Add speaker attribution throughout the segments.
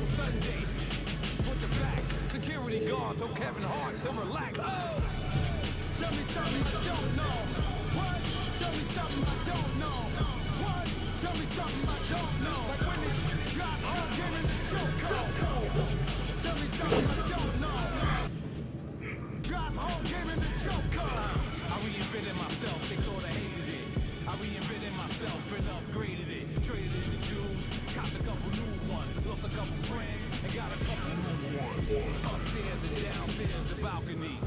Speaker 1: Sunday. With the facts, security guard told Kevin Hart to relax. Oh, tell me something I don't know. What? Tell me something I don't know. What? Tell me something I don't know. Like when it dropped, all came in the choke. Tell me something I don't know. Drop all came in the choke. I reinvented myself, they thought I hated it. I reinvented myself and upgraded it. Traded in the jewels, copped a couple new ones. Lost a couple friends and got a couple new ones. Upstairs and downstairs, the balcony.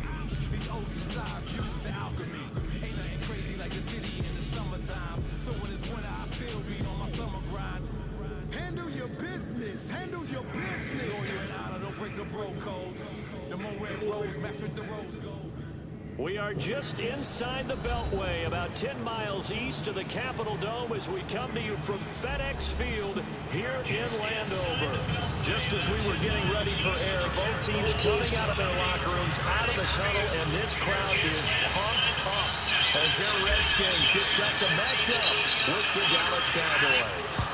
Speaker 1: These ocean side views, the alchemy. Ain't nothing crazy like the city in the summertime. So when it's winter, I still be on my summer grind. Handle your business, handle your business. Lawyer and honor, don't break the bro codes. The more red rose, match with the rose gold.
Speaker 2: We are just inside the Beltway, about 10 miles east of the Capitol Dome as we come to you from FedEx Field here in Landover. Just as we were getting ready for air, both teams coming out of their locker rooms, out of the tunnel, and this crowd is pumped up as their Redskins get set to match up with the Dallas Cowboys.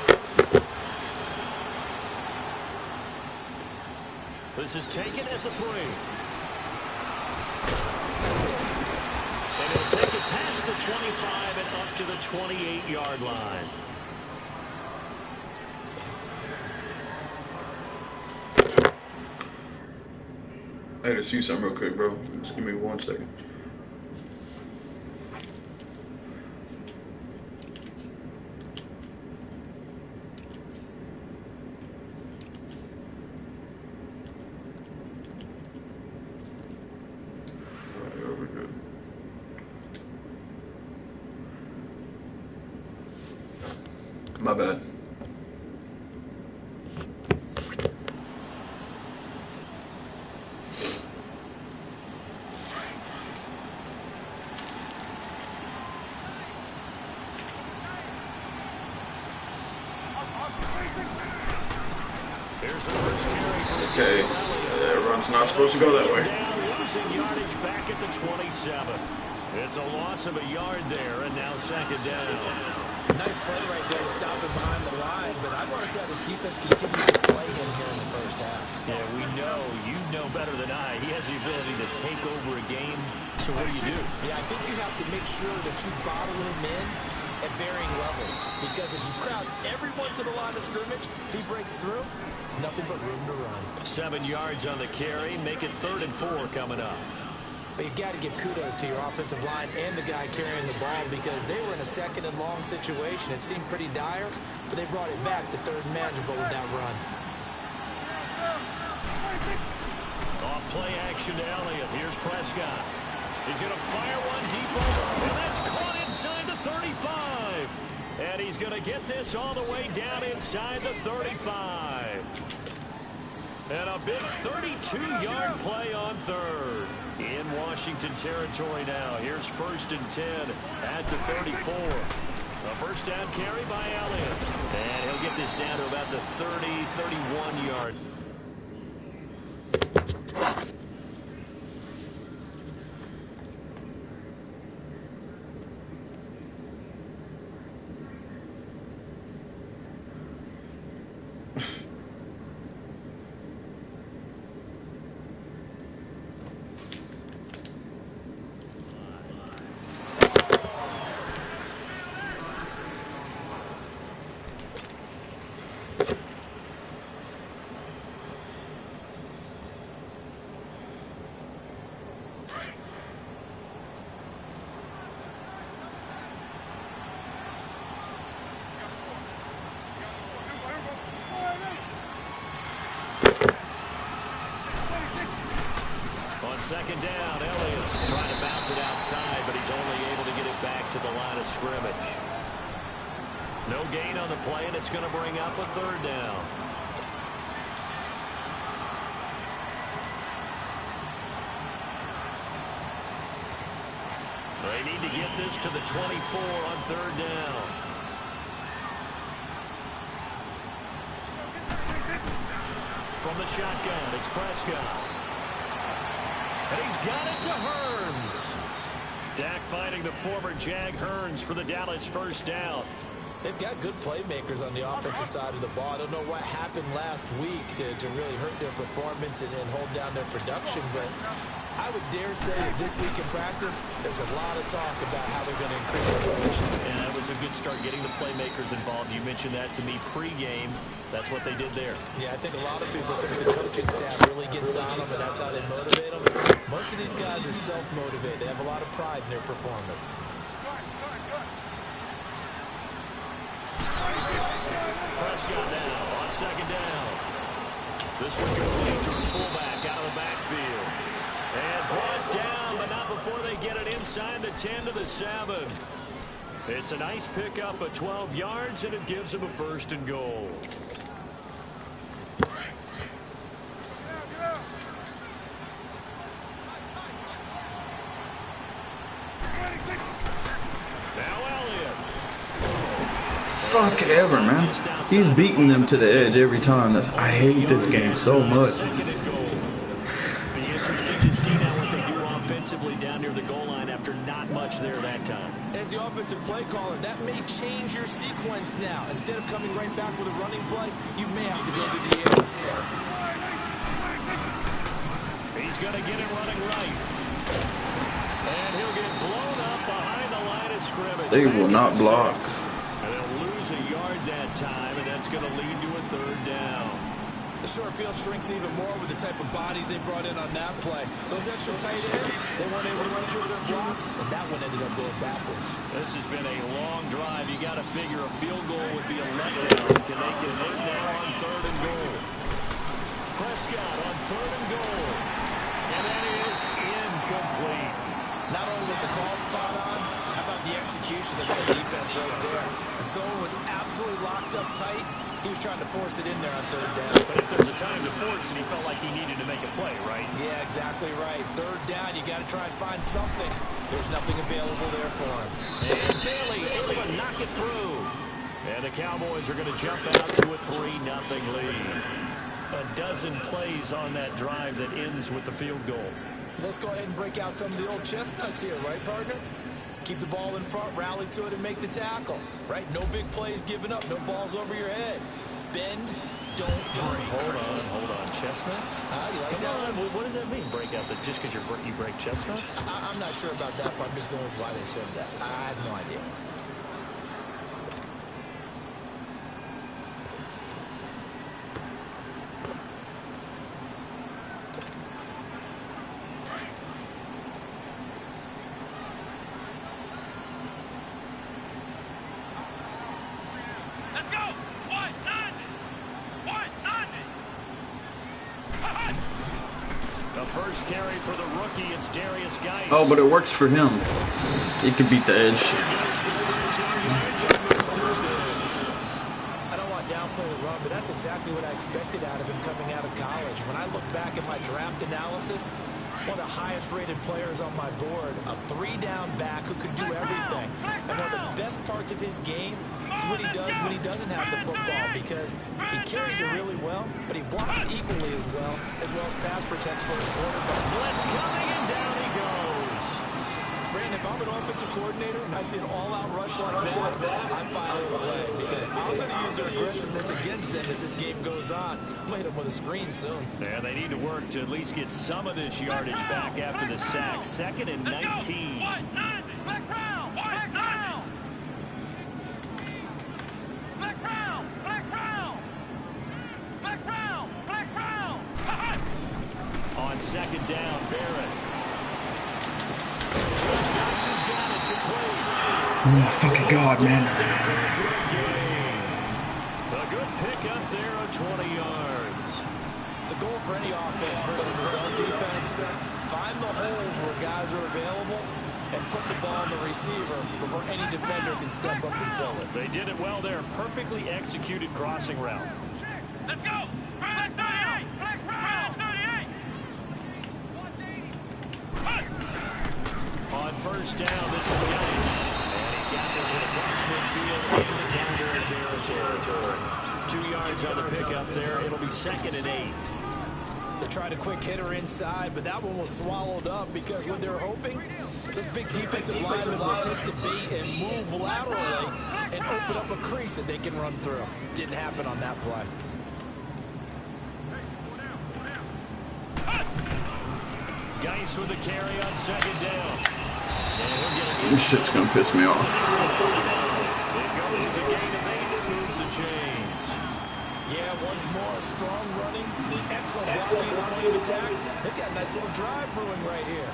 Speaker 2: This is taken at the 3. And he'll take it past the 25 and up to the 28-yard line.
Speaker 3: I had to see something real quick, bro. Just give me 1 second. My bad.
Speaker 2: There's the first carry for the
Speaker 3: Okay, that run's not supposed to go that way.
Speaker 2: Losing yardage back at the 27. It's a loss of a yard there, and now second down.
Speaker 4: Nice play right there, stopping behind the line, but I want to see how this defense continues to play him here in the first half.
Speaker 2: Yeah, we know. You know better than I. He has the ability to take over a game. So what do?
Speaker 4: Yeah, I think you have to make sure that you bottle him in at varying levels, because if you crowd everyone to the line of scrimmage, if he breaks through, there's nothing but room to run.
Speaker 2: 7 yards on the carry. Make it 3rd and 4 coming up.
Speaker 4: But you've got to give kudos to your offensive line and the guy carrying the ball, because they were in a 2nd and long situation. It seemed pretty dire, but they brought it back to 3rd and manageable with that run.
Speaker 2: Off play action to Elliott. Here's Prescott. He's going to fire one deep over, and that's caught inside the 35. And he's going to get this all the way down inside the 35. And a big 32-yard play on 3rd. In Washington territory now. Here's 1st and 10 at the 34. A first down carry by Elliott. And he'll get this down to about the 30, 31-yard. Second down, Elliott trying to bounce it outside, but he's only able to get it back to the line of scrimmage. No gain on the play, and it's going to bring up a 3rd down. They need to get this to the 24 on 3rd down. From the shotgun, it's Prescott. And he's got it to Hearns. Dak finding the former Jag Hearns for the Dallas first down.
Speaker 4: They've got good playmakers on the offensive side of the ball. I don't know what happened last week to really hurt their performance and hold down their production, but I would dare say that this week in practice, there's a lot of talk about how they're going to increase their efficiency.
Speaker 2: And that was a good start getting the playmakers involved. You mentioned that to me pregame. That's what they did there.
Speaker 4: Yeah, I think a lot of people think the coaching staff really gets on them, and that's how they motivate them. Most of these guys are self-motivated. They have a lot of pride in their performance.
Speaker 2: Prescott now on second down. This one goes late to his fullback out of the backfield. And brought down, but not before they get it inside the 10 to the 7. It's a nice pickup of 12 yards, and it gives him a 1st and goal.
Speaker 3: Fuck ever, man. He's beating them to the edge every time. I hate this game so much.
Speaker 2: Be interesting to see now what they do offensively down near the goal line after not much there that time.
Speaker 4: As the offensive play caller, that may change your sequence now. Instead of coming right back with a running play, you may have to go to the air.
Speaker 2: He's going to get it running right. And he'll get blown up behind the line of scrimmage.
Speaker 3: They will not block.
Speaker 2: And they'll lose a yard that time, and that's going to lead to a 3rd down.
Speaker 4: The short field shrinks even more with the type of bodies they brought in on that play. Those extra tight ends, they weren't able to secure their blocks, and that one ended up going backwards.
Speaker 2: This has been a long drive. You got to figure a field goal would be a letdown. Can they convert now on 3rd and goal? Prescott on 3rd and goal. And that is incomplete.
Speaker 4: Not only was the call spot on, how about the execution of that defense right there? The zone was absolutely locked up tight. He was trying to force it in there on 3rd down.
Speaker 2: But if there's a time to force it, he felt like he needed to make a play, right?
Speaker 4: Yeah, exactly right. 3rd down, you got to try and find something. There's nothing available there for him.
Speaker 2: And Bailey able to knock it through. And the Cowboys are going to jump out to a 3-0 lead. A dozen plays on that drive that ends with the field goal.
Speaker 4: Let's go ahead and break out some of the old chestnuts here, right, partner? Keep the ball in front, rally to it, and make the tackle, right? No big plays given up, no balls over your head. Bend, don't break.
Speaker 2: Hold on. Chestnuts?
Speaker 4: You like that?
Speaker 2: Come on, what does that mean, break out? That just because you break chestnuts?
Speaker 4: I'm not sure about that, but I'm just going with why they said that. I have no idea.
Speaker 2: First carry for the rookie, it's Darius Geis.
Speaker 3: Oh, but it works for him. He can beat the edge.
Speaker 4: I don't want to downplay the run, but that's exactly what I expected out of him coming out of college. When I look back at my draft analysis, one of the highest rated players on my board, a 3-down back who could do everything. And one of the best parts of his game is what he does when he doesn't have the football, because he carries it really well, but he blocks equally as well as pass protects for his quarterback.
Speaker 2: Blitz coming, and down he goes.
Speaker 4: Brandon, if I'm an offensive coordinator and I see an all-out rush like that, I'm filing away, because I'm going to use their aggressiveness against them as this game goes on. I'm going to hit them with a screen soon.
Speaker 2: Yeah, they need to work to at least get some of this yardage back after the sack. 2nd and 19. On 2nd down, Barrett.
Speaker 3: Oh my fucking God, man.
Speaker 2: A good pickup there of 20 yards.
Speaker 4: The goal for any offense versus his own defense, find the holes where guys are available and put the ball in the receiver before any defender can step up and fill it.
Speaker 2: They did it well there. Perfectly executed crossing route.
Speaker 1: Let's go! Flex 38! Flex 38!
Speaker 2: On 1st down, this is Geis. And he's got this one across midfield into counter territory. 2 yards on the pickup there. It'll be 2nd and 8.
Speaker 4: They tried a quick hitter inside, but that one was swallowed up because what they're hoping Those big defensive linemen will take the bait and move laterally and open up a crease that they can run through. Didn't happen on that play.
Speaker 2: Geis with the carry on second down.
Speaker 3: This shit's gonna piss me off.
Speaker 2: It goes as a gain of 8 and moves the chains.
Speaker 4: Yeah, once more, strong running, excellent blocking and point of attack. They've got a nice little drive brewing right here.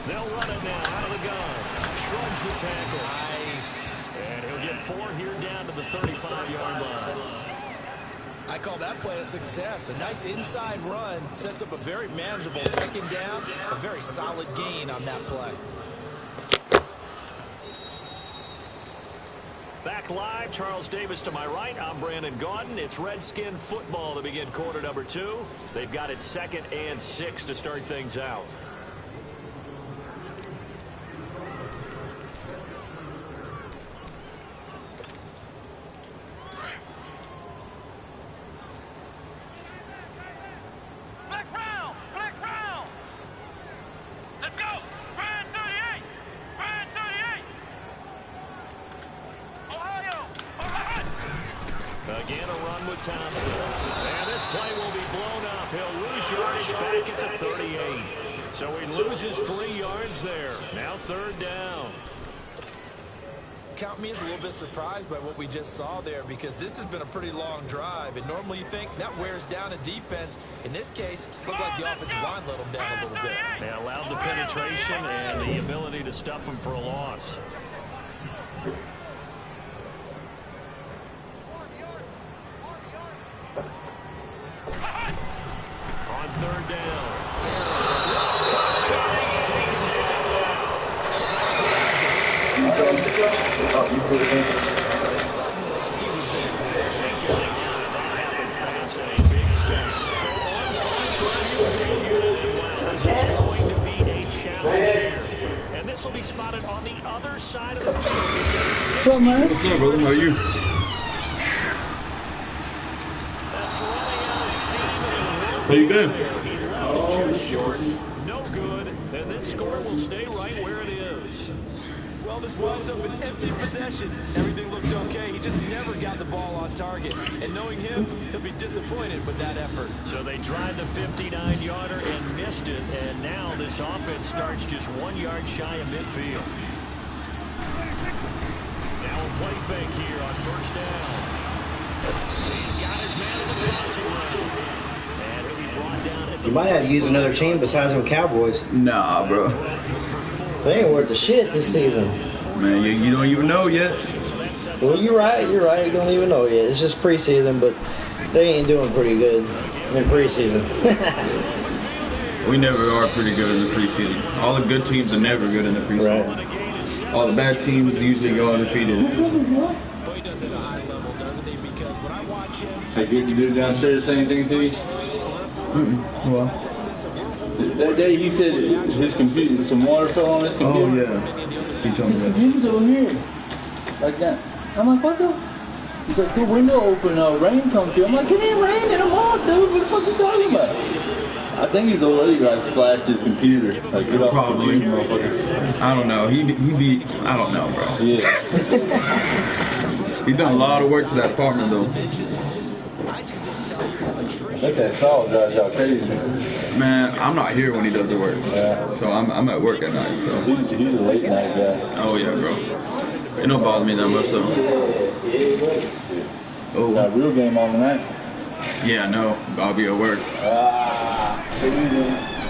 Speaker 2: They'll run it now out of the gun. Shrugs the tackle.
Speaker 4: Nice.
Speaker 2: And he'll get 4 here down to the 35-yard line.
Speaker 4: I call that play a success. A nice inside run sets up a very manageable second down. A very solid gain on that play.
Speaker 2: Back live, Charles Davis to my right. I'm Brandon Gaudin. It's Redskin football to begin quarter number 2. They've got it 2nd and 6 to start things out. Again, a run with Thompson. And this play will be blown up. He'll lose yardage back at the 38. So he loses 3 yards there. Now 3rd down.
Speaker 4: Count me as a little bit surprised by what we just saw there, because this has been a pretty long drive. And normally you think that wears down a defense. In this case, looked like the offensive line let them down a little bit.
Speaker 2: They allowed the penetration and the ability to stuff them for a loss. On 3rd down. And this will be spotted on the other side of the field.
Speaker 3: What's up, man? What's up, brother? How are you? How you been?
Speaker 2: No good, and this score will stay right where it is.
Speaker 4: Well, this winds up an empty possession. Everything looked okay. He just never got the ball on target. And knowing him, he'll be disappointed with that effort.
Speaker 2: So they tried the 59-yarder and missed it, and now this offense starts just 1 yard shy of midfield. Now a play fake here on 1st down. He's got his man in the crossing route. And he'll be brought down at the...
Speaker 5: You might have to use another team besides them Cowboys.
Speaker 3: Nah, bro.
Speaker 5: They ain't worth the shit this season.
Speaker 3: Man, you don't even know yet.
Speaker 5: Well, you're right. You don't even know yet. It's just preseason, but they ain't doing pretty good in preseason.
Speaker 3: We never are pretty good in the preseason. All the good teams are never good in the preseason.
Speaker 5: Right.
Speaker 3: All the bad teams usually go undefeated.
Speaker 4: But he does it at a high level, doesn't he? Because when I watch him...
Speaker 6: Hey, did the dude downstairs say anything to you?
Speaker 3: Well,
Speaker 6: that day he said his computer, some water fell on his computer.
Speaker 3: oh yeah. He told me
Speaker 6: His
Speaker 3: that.
Speaker 6: computer's over here. Like that. I'm like, what the? He's like, the window open, rain come through. I'm like, it ain't raining, I'm off, dude. What the fuck you talking about? I think his old lady like splashed his computer. Like, get off
Speaker 3: Probably.
Speaker 6: the computer, motherfucker.
Speaker 3: I don't know. He be. I don't know, bro.
Speaker 6: Yeah.
Speaker 3: He done a lot of work to that apartment though.
Speaker 6: That saw drives y'all crazy.
Speaker 3: Man, I'm not here when he does the work.
Speaker 6: Yeah.
Speaker 3: So I'm at work at night. So.
Speaker 6: He's a late night guy.
Speaker 3: Oh yeah, bro. It don't bother me that much though.
Speaker 6: Got a
Speaker 3: Oh.
Speaker 6: real game on tonight.
Speaker 3: Yeah, no. I'll be at work.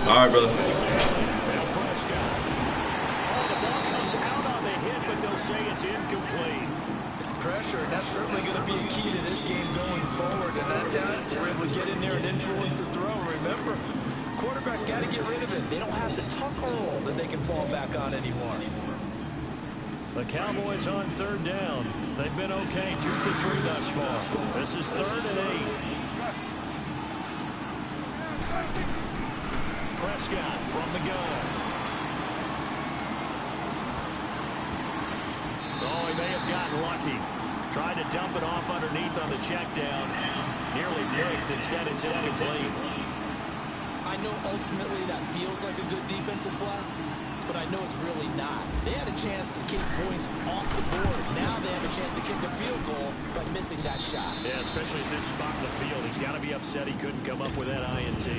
Speaker 3: All right, brother.
Speaker 4: Pressure, and that's certainly going to be a key to this game going forward. And that time, we're able to get in there and influence the throw. Remember, quarterbacks got to get rid of it. They don't have the tuck roll that they can fall back on anymore.
Speaker 2: The Cowboys on third down. They've been okay, 2 for 3 thus far. This is 3rd and 8. Prescott from the gun. Oh, he may have gotten lucky. Tried to dump it off underneath on the check down. Nearly picked. Instead, it's incomplete.
Speaker 4: I know ultimately that feels like a good defensive play, but I know it's really not. They had a chance to kick points off the board. Now they have a chance to kick a field goal by missing that shot.
Speaker 2: Yeah, especially at this spot in the field. He's got to be upset he couldn't come up with that INT.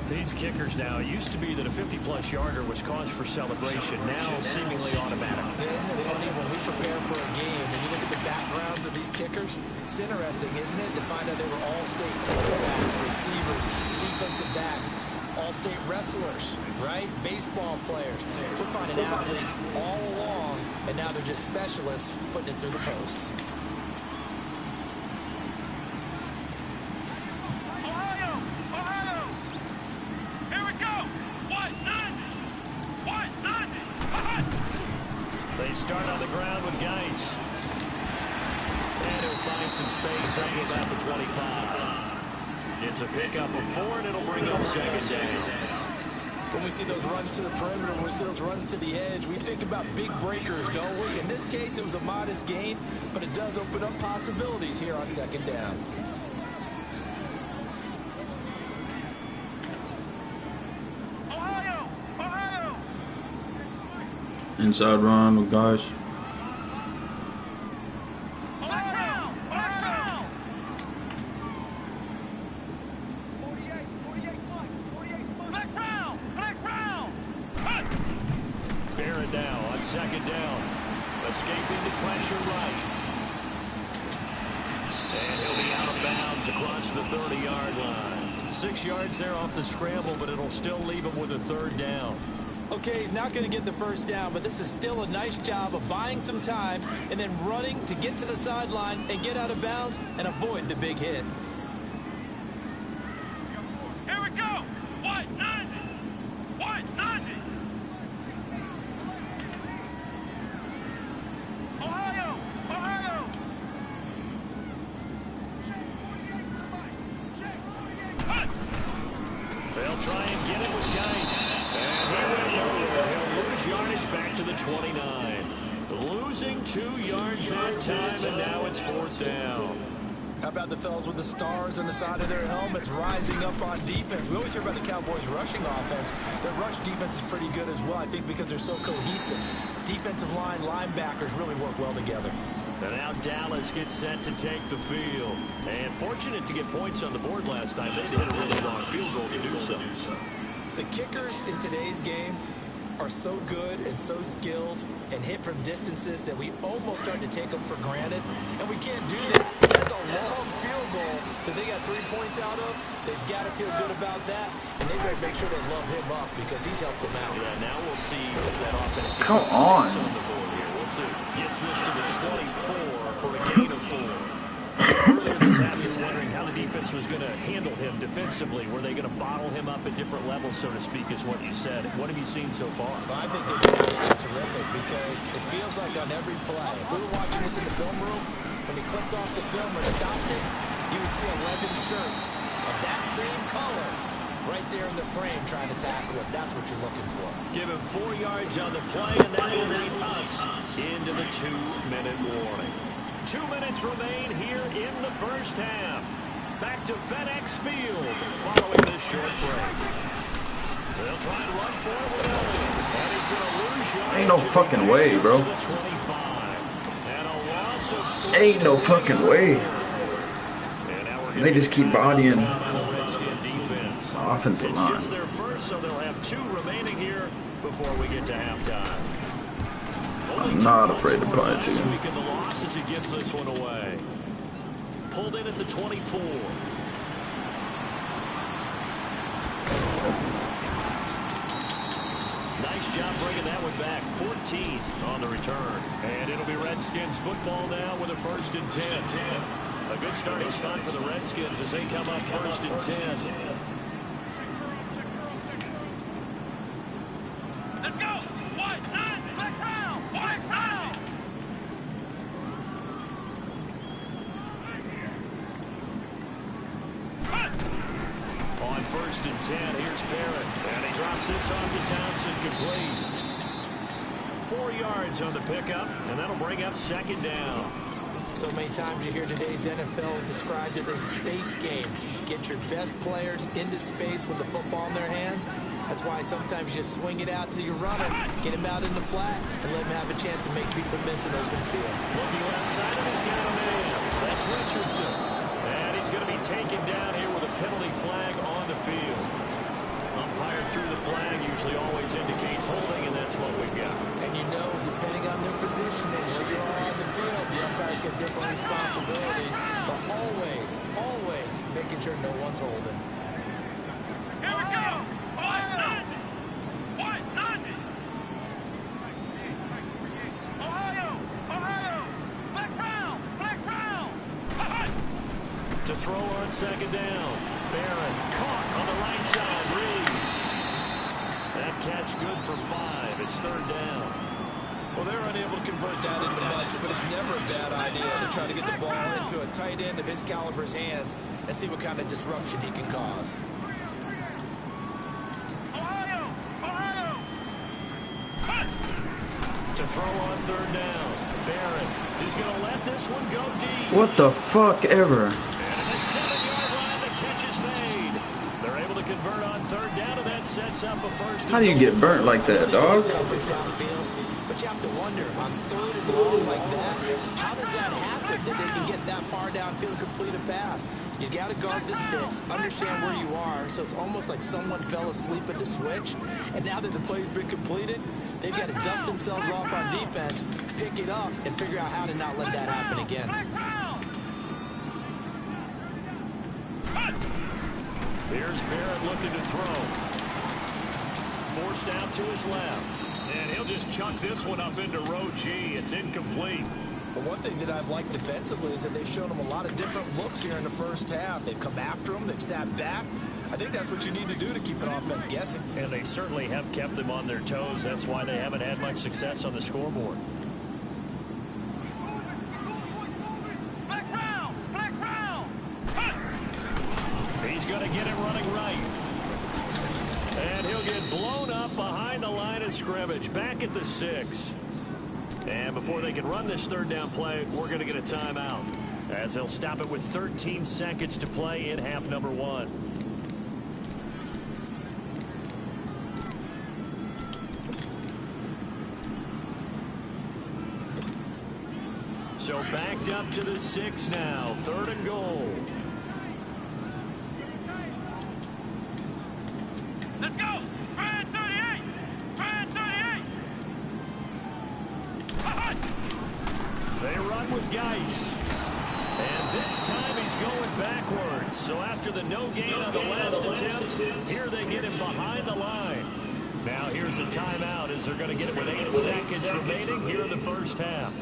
Speaker 2: These kickers now, it used to be that a 50-plus yarder was cause for celebration. Now seemingly automatic.
Speaker 4: Yeah, isn't it funny when we prepare for a game and you look at the backgrounds of these kickers? It's interesting, isn't it, to find out they were all-state quarterbacks, receivers, defensive backs, all-state wrestlers, right? Baseball players. We're finding athletes all along, and now they're just specialists putting it through the posts.
Speaker 2: They start on the ground with Geis. And he'll find some space up to about the 25. It's a pickup of 4, and it'll bring up 2nd down.
Speaker 4: When we see those runs to the perimeter, when we see those runs to the edge, we think about big breakers, don't we? In this case, it was a modest gain, but it does open up possibilities here on 2nd down.
Speaker 3: Inside run with guys.
Speaker 2: Barrett now on 2nd down. Escaping the pressure right. And he'll be out of bounds across the 30-yard line. 6 yards there off the scramble, but it'll still leave him with a 3rd down.
Speaker 4: Okay, he's not going to get the 1st down, but this is still a nice job of buying some time and then running to get to the sideline and get out of bounds and avoid the big hit.
Speaker 1: Here we go! White 90! White 90! Ohio! Ohio!
Speaker 2: They'll try and get it with Geis. And here we go. He'll lose yardage back to the 29. Losing 2 yards that time, and now it's 4th down.
Speaker 4: How about the fellas with the stars on the side of their helmets rising up on defense? We always hear about the Cowboys' rushing offense. Their rush defense is pretty good as well, I think, because they're so cohesive. Defensive line, linebackers really work well together.
Speaker 2: And now Dallas gets set to take the field. And fortunate to get points on the board last time. They hit a really long field goal to do so.
Speaker 4: The kickers in today's game are so good and so skilled and hit from distances that we almost start to take them for granted, and we can't do that. That's a long field goal that they got 3 points out of. They've got to feel good about that, and they better make sure they love him up because he's helped them out.
Speaker 2: Yeah, now we'll see if that offense gets
Speaker 3: Come on.
Speaker 2: 6 on the board here. We'll see. Gets this to the 24 for a gain of 4. Earlier this half, you were wondering how the defense was going to handle him defensively. Were they going to bottle him up at different levels, so to speak, is what you said. What have you seen so far?
Speaker 4: Well, I think they've been absolutely terrific because it feels like on every play, if we were watching this in the film room, when he clicked off the film or stopped it, you would see 11 shirts of that same color right there in the frame trying to tackle it. That's what you're looking for.
Speaker 2: Give him 4 yards on the play, and that will lead us into the 2-minute warning. 2 minutes remain here in the first half. Back to FedEx Field following this short break. They'll try and run forward with Elliott. And he's going to lose yards.
Speaker 3: Ain't no fucking way, bro.
Speaker 2: To the 25. And a loss of 3.
Speaker 3: Ain't no fucking way.
Speaker 2: And now we're
Speaker 3: They just keep bodying
Speaker 2: the Redskin defense.
Speaker 3: offensive
Speaker 2: It's
Speaker 3: line.
Speaker 2: just their first, so they'll have 2 remaining here before we get to halftime.
Speaker 3: I'm not afraid to punch
Speaker 2: Last
Speaker 3: him.
Speaker 2: week in the loss as he gives this one away. Pulled in at the 24. Nice job bringing that one back. 14 on the return. And it'll be Redskins football now with a 1st and 10. A good starting spot for the Redskins as they come up 1st and 10.
Speaker 1: Let's go! White 90! Let's round! White
Speaker 2: 1st and 10. Here's Barrett. And he drops this off to Thompson, complete. 4 yards on the pickup, and that'll bring up 2nd down.
Speaker 4: So many times you hear today's NFL described as a space game. Get your best players into space with the football in their hands. That's why sometimes you swing it out to your runner, get him out in the flat, and let him have a chance to make people miss an open field.
Speaker 2: Looking left side of his got a man. That's Richardson. And he's going to be taken down here with a penalty flag on the field. Umpire through the flag usually always indicates holding, and that's what we've got.
Speaker 4: And you know, depending on their positioning, where you are on the field, the umpires get different responsibilities, but always, always making sure no one's holding.
Speaker 1: Here we go!
Speaker 2: To throw on 2nd down. Barrett caught on the right side. Reed. That catch good for 5. It's 3rd down.
Speaker 4: Well, they're unable to convert that into much, but it's never a bad idea to try to get the ball into a tight end of his caliber's hands and see what kind of disruption he can cause.
Speaker 2: To throw on 3rd down. Barrett is going to let this one go deep.
Speaker 3: What the fuck ever?
Speaker 2: And at the 7-yard line, the catch is made. They're able to convert on 3rd down, and that sets up a 1st and
Speaker 3: How do you get burnt like that, dog?
Speaker 4: But you have to wonder, on 3rd and long like that, how does that happen that they can get that far downfield and complete a pass? You got to guard the sticks, understand where you are, so it's almost like someone fell asleep at the switch, and now that the play's been completed, they've got to dust themselves off on defense, pick it up, and figure out how to not let that happen again.
Speaker 2: Here's Barrett looking to throw. Forced out to his left. And he'll just chuck this one up into row G. It's incomplete.
Speaker 4: But one thing that I've liked defensively is that they've shown him a lot of different looks here in the 1st half. They've come after him. They've sat back. I think that's what you need to do to keep an offense guessing.
Speaker 2: And they certainly have kept them on their toes. That's why they haven't had much success on the scoreboard. He's going to get it running right. And he'll get blown up behind the line of scrimmage. Back at the 6. And before they can run this 3rd down play, we're going to get a timeout, as they'll stop it with 13 seconds to play in half number 1. So backed up to the 6 now. 3rd and goal.
Speaker 1: Let's go! Brand 38! Brand 38!
Speaker 2: They run with Geis. And this time he's going backwards. So after the no gain on the last attempt, here they get him behind the line. Now here's a timeout as they're going to get it with 8 seconds remaining here in the 1st half.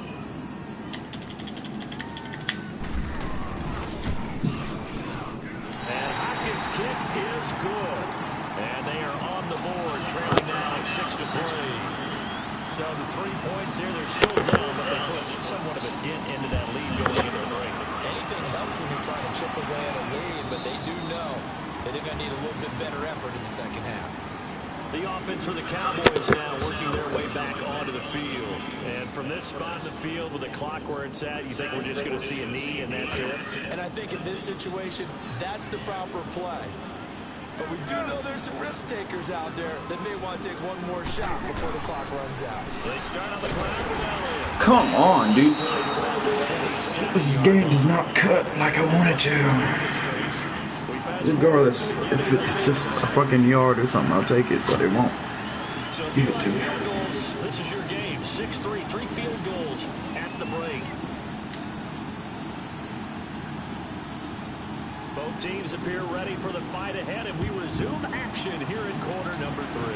Speaker 2: And Hopkins' kick is good. And they are on the board, trailing now 6-3. So the 3 points here, they're still down, but they put somewhat of a dent into that lead going into the break.
Speaker 4: Anything helps when you're trying to chip away at a lead, but they do know that they're going to need a little bit better effort in the 2nd half.
Speaker 2: The offense for the Cowboys now working their way back onto the field. And from this spot in the field with the clock where it's at, you think we're just going to see a knee and that's it?
Speaker 4: And I think in this situation, that's the proper play. But we do know there's some risk takers out there that may want to take one more shot before the clock runs out.
Speaker 2: They start on the ground with Elliott.
Speaker 3: Come on, dude. This game does not cut like I want it to. Regardless, if it's just a fucking yard or something, I'll take it, but it won't. Give it to me.
Speaker 2: This is your game. 6-3, 3 field goals at the break. Both teams appear ready for the fight ahead, and we resume action here in quarter number 3.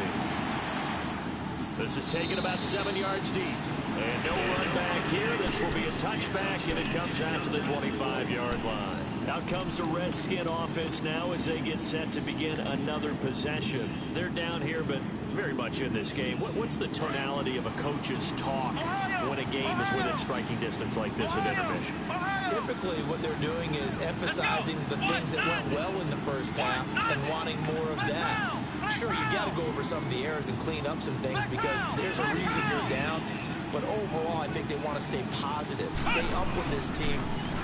Speaker 2: This is taken about 7 yards deep. And no run back here. This will be a touchback, and it comes out to the 25-yard line. Out comes the Redskin offense now as they get set to begin another possession. They're down here, but very much in this game. What's the tonality of a coach's talk when a game is within striking distance like this at intermission?
Speaker 4: Typically, what they're doing is emphasizing the things that went well in the first half and wanting more of that. Sure, you got to go over some of the errors and clean up some things because there's a reason you're down. But overall, I think they want to stay positive, stay up with this team.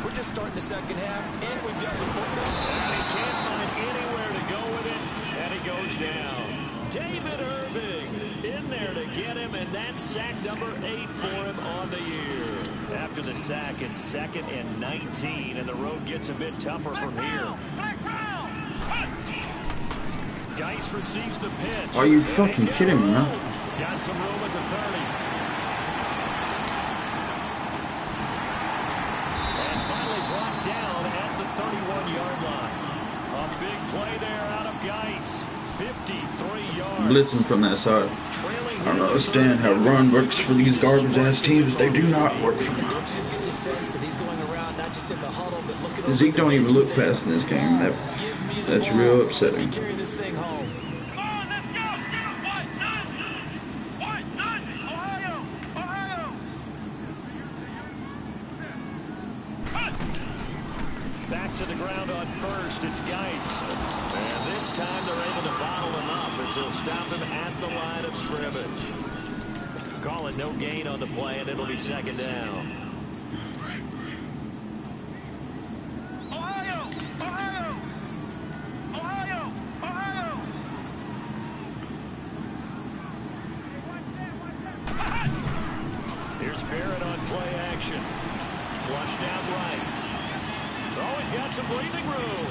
Speaker 4: We're just starting the second half, and we've got the football.
Speaker 2: And he can't find anywhere to go with it, and he goes down. David Irving in there to get him, and that's sack number 8 for him on the year. After the sack, it's 2nd and 19, and the road gets a bit tougher from here. Geis receives the pitch.
Speaker 3: Are you fucking kidding me, man?
Speaker 2: Got some room at the 30. And finally brought down at the 31-yard line. A big play there out of Geis. 53 yards.
Speaker 3: Blitzing from that side. I don't understand how run works for these garbage-ass teams. They do not work for me.
Speaker 4: Don't you just get the sense that he's going around not just in the huddle, but looking over
Speaker 3: Zeke don't even look
Speaker 4: saying,
Speaker 3: fast in this game.
Speaker 4: "Give me the
Speaker 3: That's
Speaker 4: ball.
Speaker 3: real
Speaker 4: Let
Speaker 3: upsetting.
Speaker 4: me carry this thing home."
Speaker 2: Back to the ground on first. It's Geis. And this time they're able to bottle him up as they'll stop him at the line of scrimmage. Call it no gain on the play, and it'll be 2nd down. Here's Barrett on play action. Flushed out right. Oh, he's got some breathing room.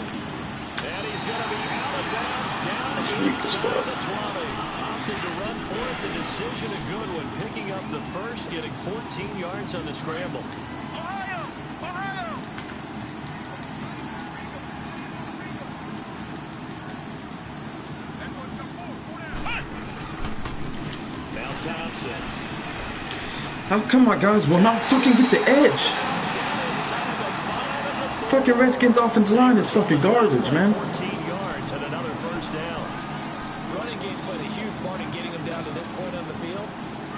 Speaker 2: And he's going to be out of bounds down inside the 20. Opted to run for it. The decision a good one. Picking up the first, getting 14 yards on the scramble. Now Thompson.
Speaker 3: How come my guys will not fucking get the edge? Fucking Redskins offensive line is fucking garbage, man.
Speaker 2: 14 yards and another first down.
Speaker 4: Running game's played a huge part in getting them down to this point on the field.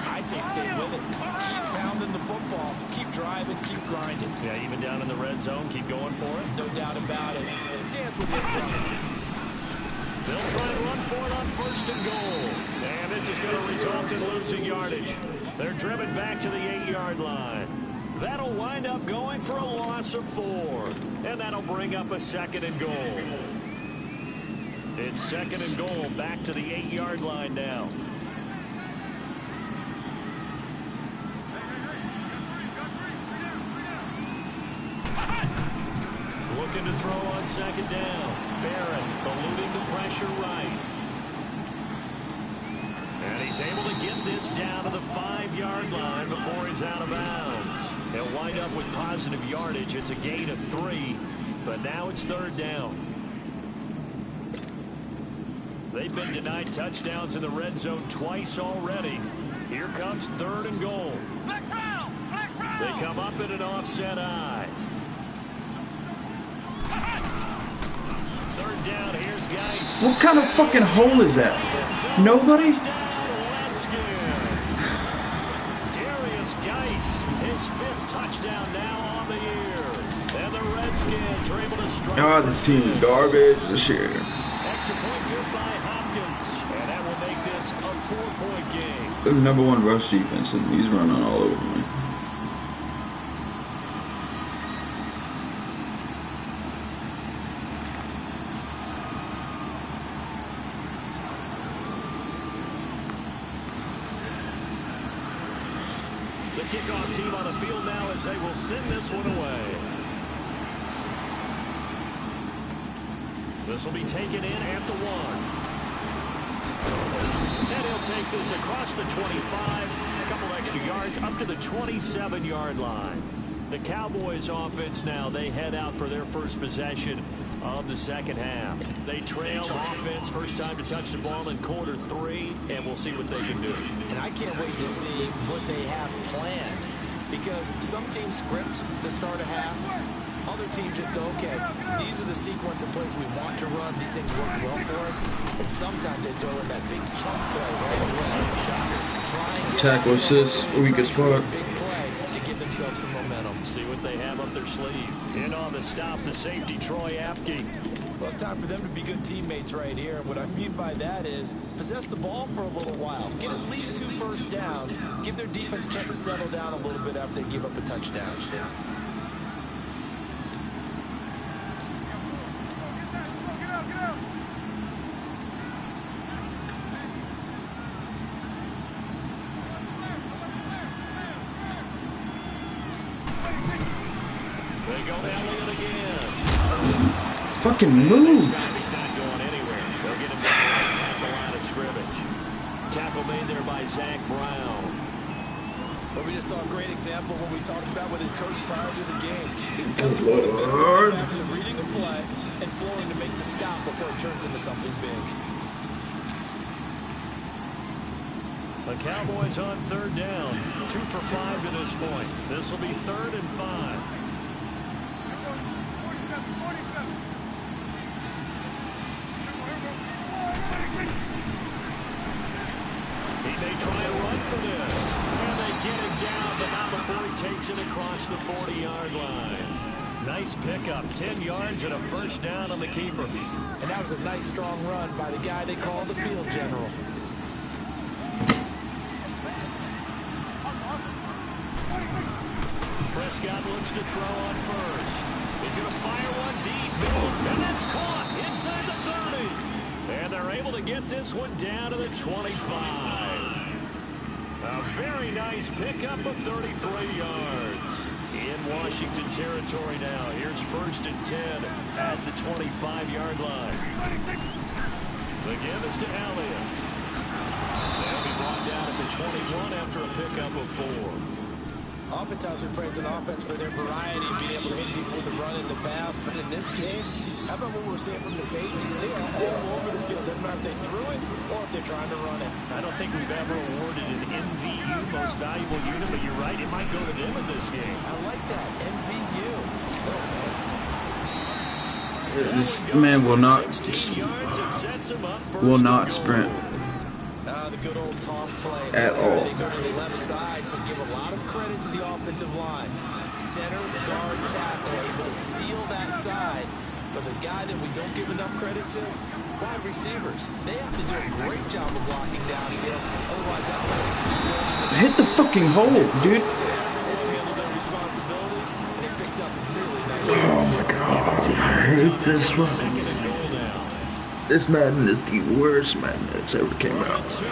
Speaker 4: I say stay with it. Keep pounding the football. Keep driving. Keep grinding.
Speaker 2: Yeah, even down in the red zone, keep going for it.
Speaker 4: No doubt about it. Dance with it.
Speaker 2: They'll try and run for it on 1st and goal. And this is going to result in losing yardage. They're driven back to the 8-yard line. That'll wind up going for a loss of 4. And that'll bring up a 2nd and goal. It's 2nd and goal back to the 8-yard line now. Looking to throw on 2nd down. Barrett eluding the pressure right. And he's able to get this down to the 5-yard line before he's out of bounds. He'll wind up with positive yardage. It's a gain of 3, but now it's 3rd down. They've been denied touchdowns in the red zone twice already. Here comes 3rd and goal. They come up in an offset eye. 3rd down, here's Geis.
Speaker 3: What kind of fucking hole is that? Nobody?
Speaker 2: Darius Geis, his 5th touchdown now on the year. And the Redskins are able to strike.
Speaker 3: God, this team is garbage this year.
Speaker 2: Extra point good by Hopkins. And that will make this a 4-point game.
Speaker 3: The #1 rush defense, and he's running all over me.
Speaker 2: The kickoff team on the field now as they will send this one away. This will be taken in at the 1. And he'll take this across the 25, a couple extra yards up to the 27-yard line. The Cowboys offense now, they head out for their first possession of the 2nd half. They trail offense, first time to touch the ball in quarter 3, and we'll see what they can do.
Speaker 4: And I can't wait to see what they have planned. Because some teams script to start a half, Other teams just go, okay, these are the sequence of plays we want to run. These things work well for us. And sometimes they throw in that big chunk play right away. Shocker.
Speaker 3: Tackle assist, weakest part.
Speaker 4: Big play to give themselves some momentum.
Speaker 2: See what they have up their sleeve. In on the stop, the safety, Troy Apke.
Speaker 4: Well, it's time for them to be good teammates right here. And what I mean by that is possess the ball for a little while. Get at least 2 first downs. Give their defense a chance to settle down a little bit after they give up a touchdown.
Speaker 2: They go Elliott again.
Speaker 3: Fucking move.
Speaker 2: He's not going anywhere. They'll get him back at the line of scrimmage. Tackle made there by Zach Brown.
Speaker 4: But we just saw a great example of what we talked about with his coach prior to the game. He's
Speaker 3: Lord.
Speaker 4: reading a play and flooring to make the stop before it turns into something big.
Speaker 2: The Cowboys on 3rd down. 2 for 5 to this point. This will be 3rd and 5. Try and run for this. And they get him down, but not before he takes it across the 40-yard line. Nice pickup. 10 yards and a first down on the keeper.
Speaker 4: And that was a nice, strong run by the guy they call the field general.
Speaker 2: Prescott looks to throw on first. He's going to fire one deep. And that's caught inside the 30. And they're able to get this one down to the 25. A very nice pickup of 33 yards. In Washington territory now. Here's 1st and 10 at the 25-yard line. The give is to Elliott. They'll be brought down at the 21 after a pickup of 4.
Speaker 4: Oftentimes we praise an offense for their variety of being able to hit people with the run in the pass. But in this game, how about what we're seeing from the safeties? They are all over the field. Doesn't matter if they threw it or if they're trying to run it.
Speaker 2: I don't think we've ever awarded an MVU, most valuable unit, but you're right, it might go to them in this game.
Speaker 4: I like that, MVU.
Speaker 3: This man will not sprint
Speaker 4: The good old toss play.
Speaker 3: at all.
Speaker 4: They go to the left side, so give a lot of credit to the offensive line. Center, guard, tackle, able to seal that side. But the guy that we don't give enough credit to, wide receivers. They have to do a great job of blocking downfield. Otherwise, that might
Speaker 3: Hit the fucking hole, dude.
Speaker 4: handle their responsibilities, and they picked up really nice.
Speaker 3: Oh my god, I hate this one. This Madden is the worst Madden that's ever came out.
Speaker 2: They'll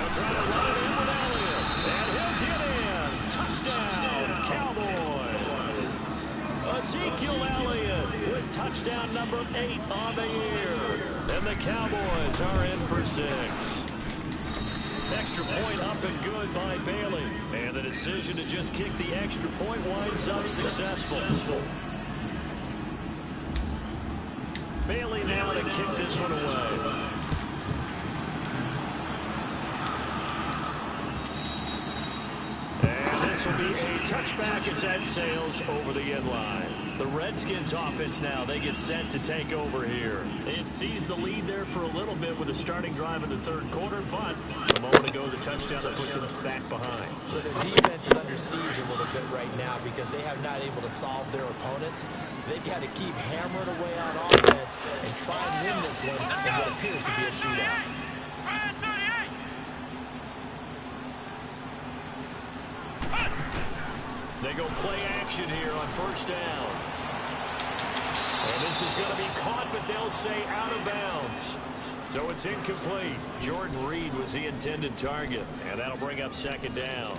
Speaker 2: try to run it in with Elliott. And he'll get in. Touchdown, Cowboys. Ezekiel Elliott with touchdown number 8 on the year. And the Cowboys are in for 6. Extra point up and good by Bailey. And the decision to just kick the extra point winds up successful. Bailey now to kick this one away. And this will be a touchback as that sails over the end line. The Redskins offense now, they get set to take over here. It seized the lead there for a little bit with a starting drive in the 3rd quarter, but a moment ago the touchdown that puts them back behind.
Speaker 4: So their defense is under siege a little bit right now because they have not able to solve their opponents. So they've got to keep hammering away on offense and try and win this one in what appears to be a shootout.
Speaker 2: They go play action here on 1st down. And this is going to be caught, but they'll say out of bounds. So it's incomplete. Jordan Reed was the intended target, and that'll bring up 2nd down.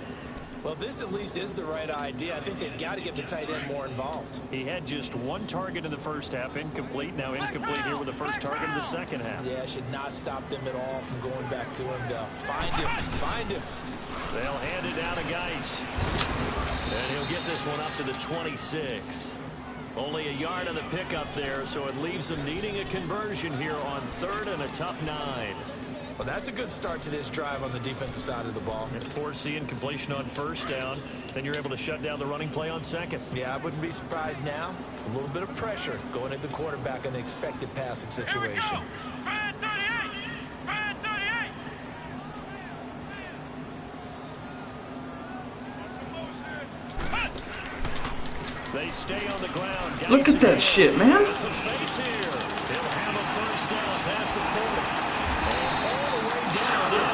Speaker 4: Well, this at least is the right idea. I think they've got to get the tight end more involved.
Speaker 2: He had just 1 target in the 1st half, incomplete. Now incomplete here with the 1st target in the 2nd half.
Speaker 4: Yeah, should not stop them at all from going back to him to find him.
Speaker 2: They'll hand it down to Geis. And he'll get this one up to the 26. Only a yard on the pickup there, so it leaves them needing a conversion here on 3rd and a tough 9.
Speaker 4: Well, that's a good start to this drive on the defensive side of the ball.
Speaker 2: And foreseeing completion on first down, then you're able to shut down the running play on second.
Speaker 4: Yeah, I wouldn't be surprised now. A little bit of pressure going at the quarterback in an expected passing situation.
Speaker 2: They stay on the ground.
Speaker 3: Look at that shit, man.
Speaker 2: Some space here. He'll have a first down past the 40. And all the way down to the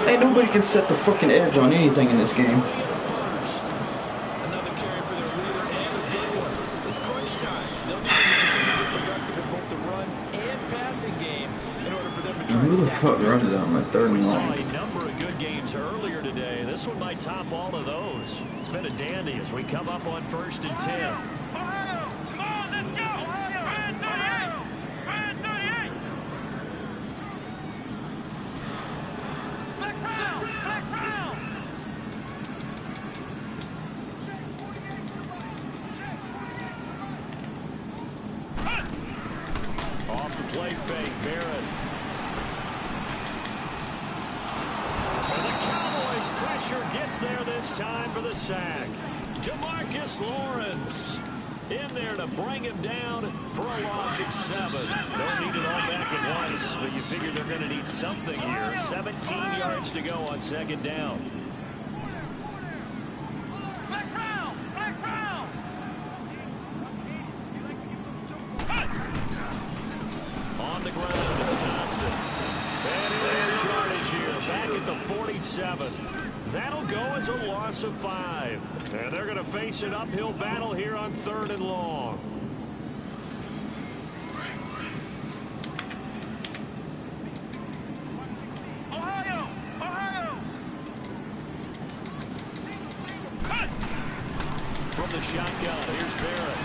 Speaker 2: 40.
Speaker 3: Ain't nobody can set the fucking edge on anything in this game.
Speaker 4: Another carry for their leader and a good one. It's crunch time. They'll need to continue to be productive in both the run and passing game in order for them to try and
Speaker 3: Who the
Speaker 4: stack
Speaker 3: fuck
Speaker 4: the
Speaker 3: runs it on my third
Speaker 2: We
Speaker 3: and
Speaker 2: saw
Speaker 3: long?
Speaker 2: a number of good games earlier today. This one might top all of those. It's been a dandy as we come up on 1st and 10. Off the play fake, Barrett. And the Cowboys pressure gets there this time for the sack. Demarcus Lawrence in there to bring him down for a loss of 7. Don't need it all back at once, but you figure they're going to need something here. 17 yards to go on 2nd down. On the ground, it's Thompson. And here's yardage here, back at the 47. That'll go as a loss of 5. And they're going to face an uphill battle here on 3rd and long. From the shotgun, here's Barrett.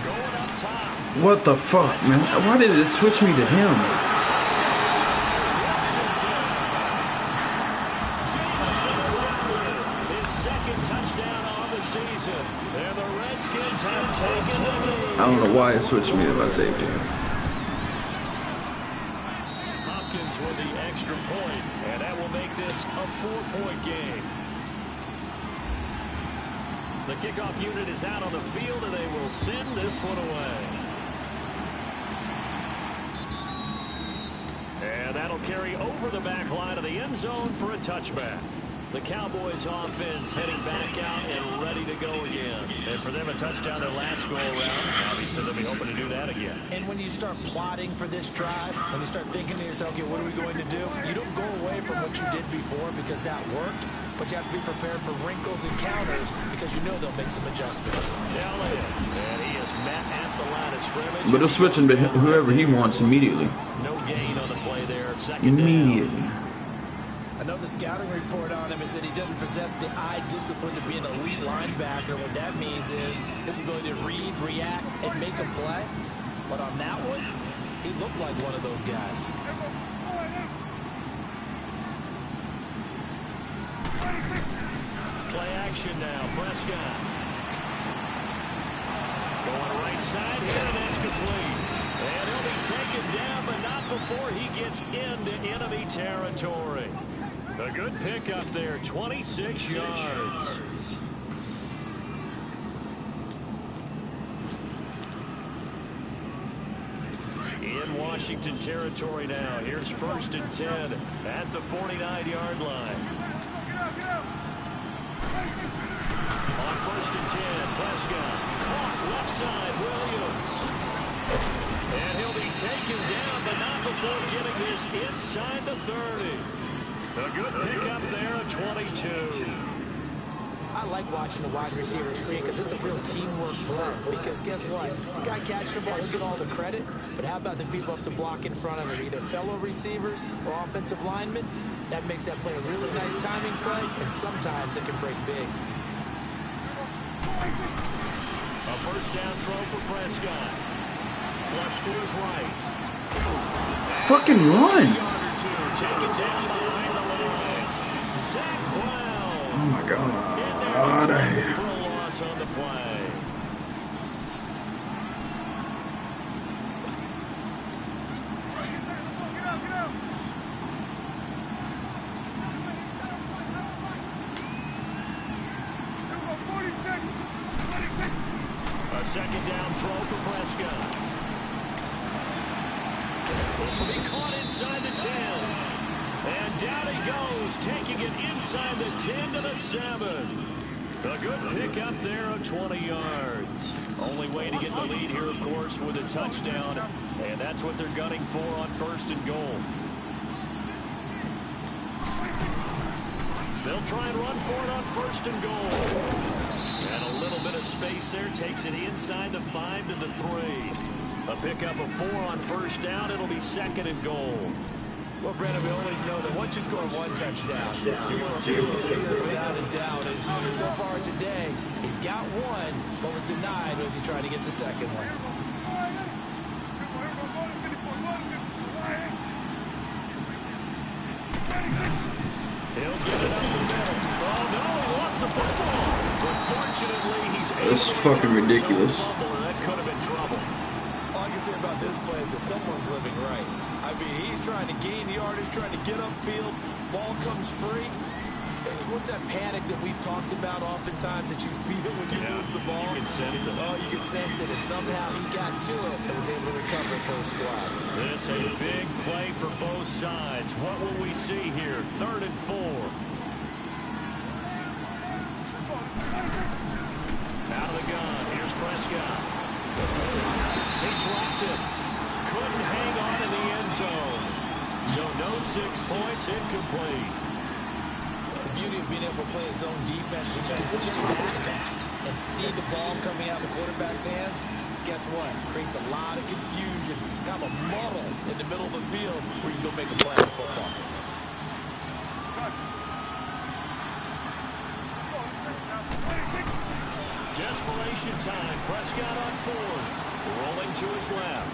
Speaker 2: Going up top.
Speaker 3: What the fuck, man? Why did it switch me to him?
Speaker 2: His 2nd touchdown on the season. And the Redskins have taken the lead.
Speaker 3: I don't know why it switched me to my safety.
Speaker 2: Hopkins with the extra point, and that will make this a 4-point game. The kickoff unit is out on the field, and they will send this one away. And that'll carry over the back line of the end zone for a touchback. The Cowboys offense heading back out and ready to go again. And for them, a touchdown their last go-around. Obviously, they'll be hoping to do that again.
Speaker 4: And when you start plotting for this drive, when you start thinking to yourself, okay, what are we going to do? You don't go away from what you did before because that worked, but you have to be prepared for wrinkles and counters because you know they'll make some adjustments.
Speaker 2: Elliott, and he is met at the line of scrimmage.
Speaker 3: But he'll switch into whoever he wants immediately.
Speaker 2: No gain on the play there. 2nd
Speaker 3: Immediately.
Speaker 2: down.
Speaker 4: I know the scouting report on him is that he doesn't possess the eye discipline to be an elite linebacker. What that means is his ability to read, react, and make a play. But on that one, he looked like one of those guys.
Speaker 2: Play action now. Prescott. Going right side here, and it's complete. And he'll be taken down, but not before he gets into enemy territory. A good pickup there, 26 yards. In Washington territory now. Here's 1st and 10 at the 49-yard line. On 1st and 10, Prescott caught left side, Williams. And he'll be taken down, but not before getting this inside the 30. A good pickup there at 22.
Speaker 4: I like watching the wide receiver screen because it's a real teamwork play. Because guess what? The guy catching the ball, he'll get all the credit. But how about the people up to block in front of him, either fellow receivers or offensive linemen? That makes that play a really nice timing play, and sometimes it can break big.
Speaker 2: A first down throw for Prescott. Flush to his right.
Speaker 3: Fucking run!
Speaker 2: Taken down behind the line. Zach Brown.
Speaker 3: Oh my god.
Speaker 2: For a loss on the play. A second down throw for Prescott. This will be caught inside the 10. And down he goes, taking it inside the 10 to the 7. A good pick up there of 20 yards. Only way to get the lead here, of course, with a touchdown. And that's what they're gunning for on 1st and goal. They'll try and run for it on 1st and goal. And a little bit of space there takes it inside the 5 to the 3. A pickup of 4 on 1st down. It'll be 2nd and goal.
Speaker 4: Well, Brandon, we always know that once you score 1 touchdown, you're going to be without a doubt. And so far today, he's got 1, but was denied as he tried to get the second one.
Speaker 2: He'll get it up the middle. Oh, no, he lost the football. But fortunately, he's able
Speaker 3: This is fucking ridiculous.
Speaker 2: That could have been trouble.
Speaker 4: All I can say about this play is that someone's living right. I mean, he's trying to gain yardage, trying to get upfield. Ball comes free. What's that panic that we've talked about oftentimes that you feel when you lose the ball?
Speaker 2: You can sense it.
Speaker 4: Oh, you can sense it. And somehow he got to it and was able to recover it for a squad.
Speaker 2: This a big play for both sides. What will we see here? 3rd and 4. Out of the gun. Here's Prescott. He dropped it. Couldn't hang on in the end zone. So no 6 points, incomplete.
Speaker 4: The beauty of being able to play his own defense when you can sit back and see the ball coming out of the quarterback's hands, guess what? Creates a lot of confusion, kind of a muddle in the middle of the field where you go make a play on football.
Speaker 2: Desperation time. Prescott on 4th. Rolling to his left.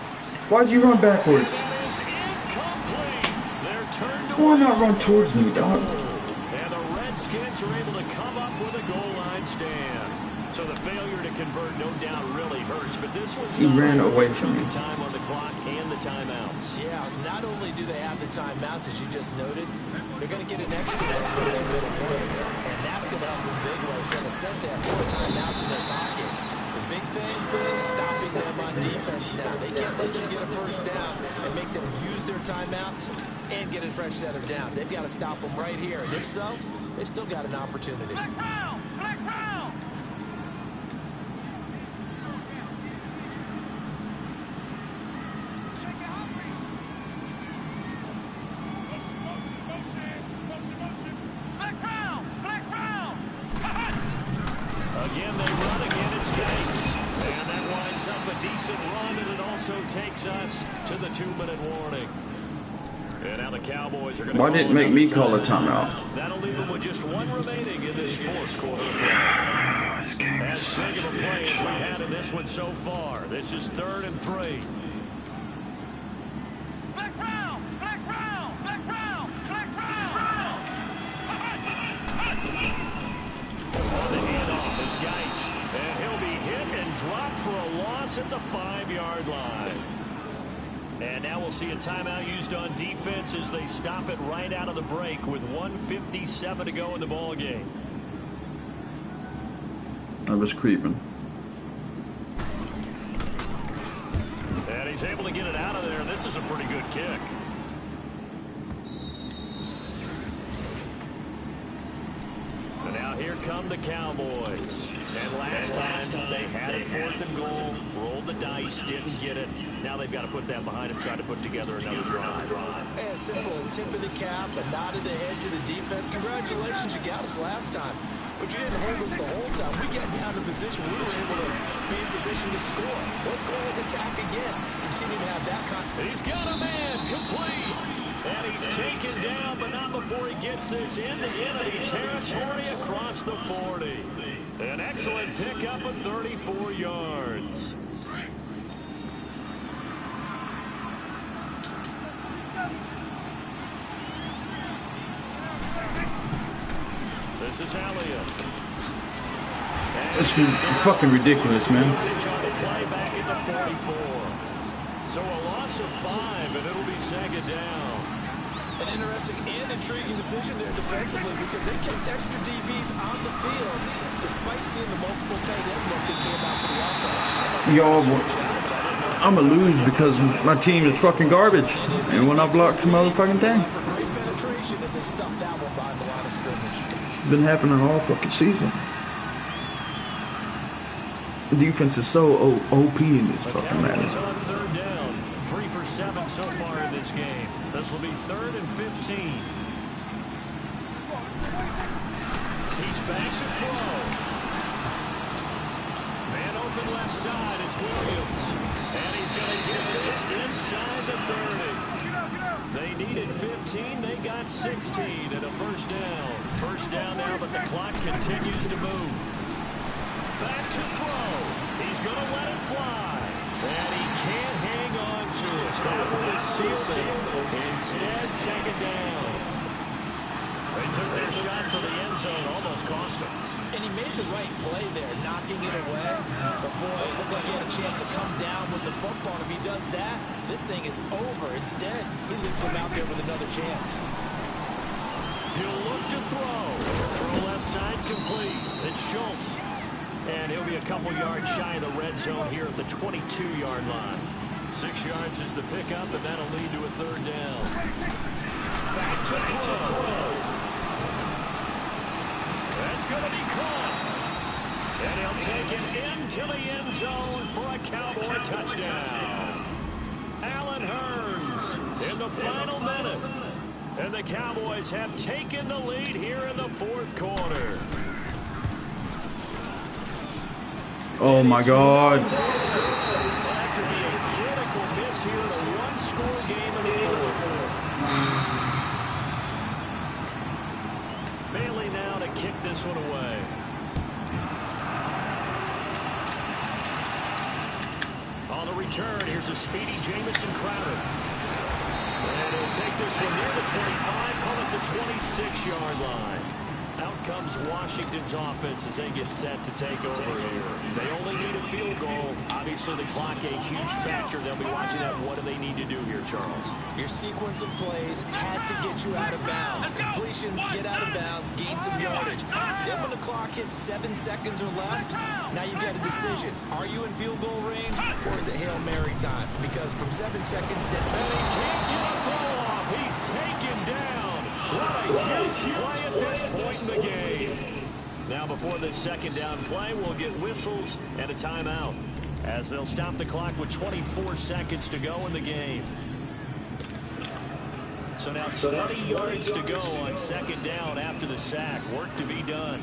Speaker 3: Why'd you run backwards?
Speaker 2: It is incomplete. They're turned away.
Speaker 3: Why not run towards me, dog?
Speaker 2: And the Redskins are able to come up with a goal line stand. So the failure to convert, no doubt, really hurts. But this one's
Speaker 3: He
Speaker 2: not
Speaker 3: ran
Speaker 2: really
Speaker 3: away from me.
Speaker 2: time on the clock and the timeouts.
Speaker 4: Yeah, not only do they have the timeouts, as you just noted, they're going to get an extra 2-minute warning. And that's going to help them big way. So in a sense, they have 4 timeouts in their pocket. The big thing is stopping them on defense now. They can't let them get a 1st down and make them use their timeouts and get a fresh set of downs. They've got to stop them right here. And if so, they've still got an opportunity.
Speaker 1: Black round! Black round!
Speaker 2: Again, they run again. It's Gates. And that winds up a decent run, and it also takes us to the 2-minute warning. And now the Cowboys are going to
Speaker 3: Why didn't make me call a timeout?
Speaker 2: That'll leave them with just 1 remaining in this 4th quarter.
Speaker 3: This game is
Speaker 2: As big
Speaker 3: such
Speaker 2: of a
Speaker 3: a
Speaker 2: play as
Speaker 3: bitch.
Speaker 2: we've had in this one so far. This is 3rd and 3.
Speaker 1: Black round! Black round! Black round! Black round!
Speaker 2: On the handoff, it's Geis. And he'll be hit and dropped for a loss at the 5-yard line. And now we'll see a timeout used on defense as they stop it right out of the break with 1:57 to go in the ball game.
Speaker 3: I was creeping.
Speaker 2: And he's able to get it out of there. This is a pretty good kick. And now here come the Cowboys. And last time they had it 4th and goal, rolled the dice, didn't get it. Now they've got to put that behind them, try to put together another drive.
Speaker 4: And simple, a tip of the cap, a nod of the head to the defense. Congratulations, you got us last time. But you didn't hold us the whole time. We got down to position. We were able to be in position to score. Let's go ahead and attack again. Continue to have that kind.
Speaker 2: He's got a man, complete. And he's taken down, but not before he gets this into enemy territory across the 40. An excellent pickup of 34 yards. This is Elliott.
Speaker 3: It's fucking ridiculous, man.
Speaker 2: Play back at the 44. So a loss of 5, and it'll be 2nd down.
Speaker 4: An interesting and intriguing decision there defensively because they kept extra DBs on the field despite seeing the multiple tight end look that came out for the offense.
Speaker 3: Yo, I'm going to lose because my team is fucking garbage. And when I block the motherfucking thing.
Speaker 4: Great penetration as they stuffed that one behind the line of scrimmage.
Speaker 3: It's been happening all fucking season. The defense is so OP in this fucking matter.
Speaker 2: On third down. 3 for 7 so far in this game. This will be 3rd and 15. He's back to throw. Man open left side. It's Williams. And he's going to get this inside the 30. They needed 15. They got 16 and a first down. First down now, but the clock continues to move. Back to throw. He's going to let it fly. And he can't hang on to it. That one is sealed it. Instead, second down. They took their shot for the end zone. Almost cost him.
Speaker 4: And he made the right play there, knocking it away. But boy, it looked like he had a chance to come down with the football. And if he does that, this thing is over. Instead, he leaves him out there with another chance.
Speaker 2: He'll look to throw. Throw left side complete. It's Schultz. And he'll be a couple yards shy of the red zone here at the 22-yard line. 6 yards is the pickup, and that'll lead to a third down. Back to throw. That's going to be caught. And he'll take it into the end zone for a Cowboy touchdown. Allen Hurns in the final minute. And the Cowboys have taken the lead here in the fourth quarter.
Speaker 3: Oh my God.
Speaker 2: That could be a critical miss here in a one-score game in the fourth. Bailey now to kick this one away. On the return, here's a speedy Jamison Crowder. And he'll take this one near the 25, call it the 26-yard line. Out comes Washington's offense as they get set to take over here. They only need a field goal. Obviously, the clock a huge factor. They'll be watching that. What do they need to do here, Charles?
Speaker 4: Your sequence of plays has to get you out of bounds. Completions, get out of bounds, gain some yardage. Then when the clock hits 7 seconds or left, now you've got a decision. Are you in field goal range or is it Hail Mary time? Because from 7 seconds down...
Speaker 2: And he can't get a throw off. He's taken down. What a huge play at this point in the game. Now before this second down play, we'll get whistles and a timeout as they'll stop the clock with 24 seconds to go in the game. So now 20 yards to go on second down after the sack. Work to be done.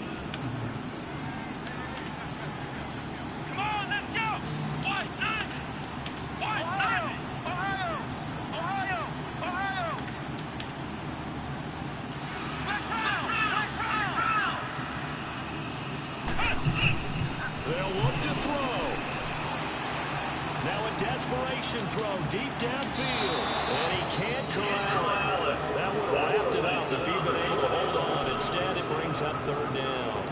Speaker 2: Desperation throw deep downfield, and he can't corral it. That would have wrapped it up if he'd been able to hold on. Instead, it brings up third down.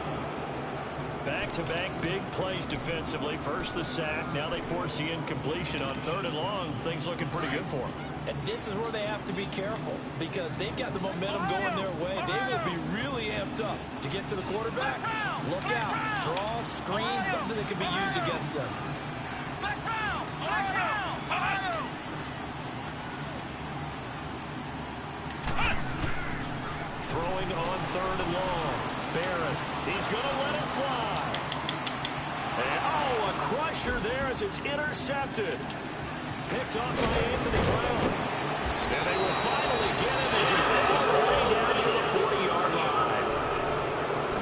Speaker 2: Back-to-back big plays defensively. First the sack, now they force the incompletion on third and long. Things looking pretty good for them.
Speaker 4: And this is where they have to be careful because they've got the momentum going their way. They will be really amped up to get to the quarterback. Look out, draw, screen, something that can be used against them.
Speaker 2: Throwing on third and long. Barrett, he's going to let it fly. And, oh, a crusher there as it's intercepted. Picked off by Anthony Brown. And they will finally get him as he's all the way down to the 40-yard line.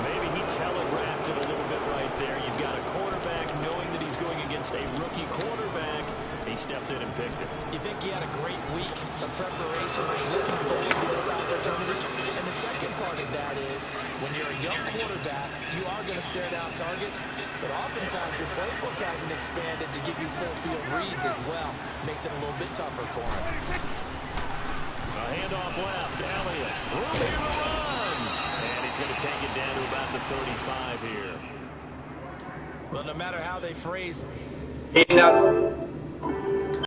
Speaker 2: Maybe he telegraphed it a little bit right there. You've got a quarterback knowing that he's going against a rookie quarterback. He stepped in and picked it.
Speaker 4: You think he had a great week of preparation, looking forward to this opportunity. And the second part of that is, when you're a young quarterback, you are going to stare down targets, but oftentimes your playbook hasn't expanded to give you full field reads as well. Makes it a little bit tougher for him.
Speaker 2: A handoff left, Elliott. Room here to run. And he's going to take it down to about the 35 here.
Speaker 4: Well, no matter how they phrase
Speaker 5: it.